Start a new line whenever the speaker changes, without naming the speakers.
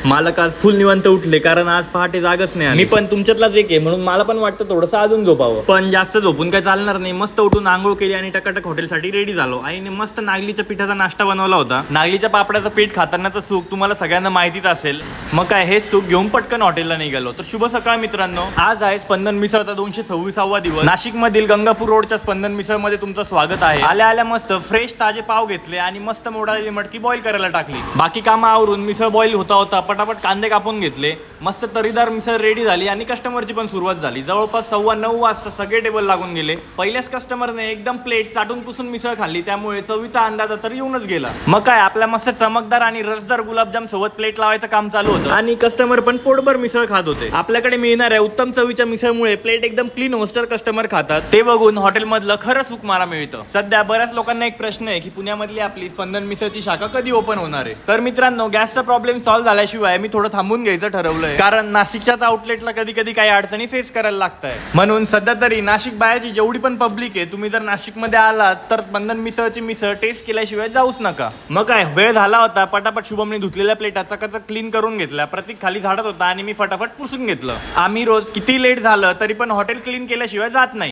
मालक आज फुल निवांत उठले, कारण आज पहाटे जागच नाही. मी पण तुमच्यातलाच एक आहे, म्हणून मला पण वाटतं थोडंसं अजून झोपावं, पण जास्त झोपून काय चालणार नाही. मस्त उठून आंघोळ केली आणि टकाटक हॉटेलसाठी रेडी झालो. आईने मस्त नागलीच्या पिठाचा नाश्ता बनवला होता. नागलीच्या पापडाचं पीठ खातानाचं सुख तुम्हाला सगळ्यांना माहितीच असेल. मग काय हे सुख घेऊन पटकन हॉटेलला निघालो. तर शुभ सकाळ मित्रांनो. आज आहे स्पंदन मिसळचा 226वा दिवस. नाशिक मधील गंगापूर रोडच्या स्पंदन मिसळ मध्ये तुमचं स्वागत आहे. आल्या आल्या मस्त फ्रेश ताजे पाव घेतले आणि मस्त मोडालेली मटकी बॉईल करायला टाकली. बाकी कामं आवरून मिसळ बॉईल होता होता पटापट कांदे कापून घेतले. मस्त तरीदार मिसळ रेडी झाली आणि कस्टमरची पण सुरुवात झाली. जवळपास 9:15 वाजता सगळे टेबल लागून गेले. पहिल्याच कस्टमरने एकदम प्लेट चाटून पुसून मिसळ खाल्ली, त्यामुळे चवीचा अंदाज तर येऊनच गेला. मग काय आपल्या मस्त चमकदार आणि रसदार गुलाबजाम सोबत प्लेट लावायचं काम चालू होतं आणि कस्टमर पण पोटभर मिसळ खात होते. आपल्याकडे मिळणाऱ्या उत्तम चवीच्या मिसळमुळे प्लेट एकदम क्लीन होस्टर कस्टमर खातात. ते बघून हॉटेल मधलं खरं सुख मला मिळतं. सध्या बऱ्याच लोकांना एक प्रश्न आहे की पुण्यामधली आपली स्पंदन मिसळची शाखा कधी ओपन होणार आहे. तर मित्रांनो, गॅसचा प्रॉब्लेम सॉल्व्ह झाल्याशिवाय मी थोडं थांबून घ्यायचं ठरवलंय, कारण नाशिकच्याच आउटलेटला कधी कधी काही अडचणी फेस करायला लागत आहे. म्हणून सध्या तरी नाशिक बाहेरची जेवढी पण पब्लिक आहे, तुम्ही जर नाशिक मध्ये आलात तर स्पंदन मिसळची मिसळ टेस्ट केल्याशिवाय जाऊच नका. मग काय वेळ झाला होता, पटापट शुभमने धुतलेल्या प्लेटा चकाचक क्लीन करून घेतल्या. प्रतीक खाली झाडत होता आणि मी फटाफट पुसून घेतलं. आम्ही रोज किती लेट झालं तरी पण हॉटेल क्लीन केल्याशिवाय जात नाही.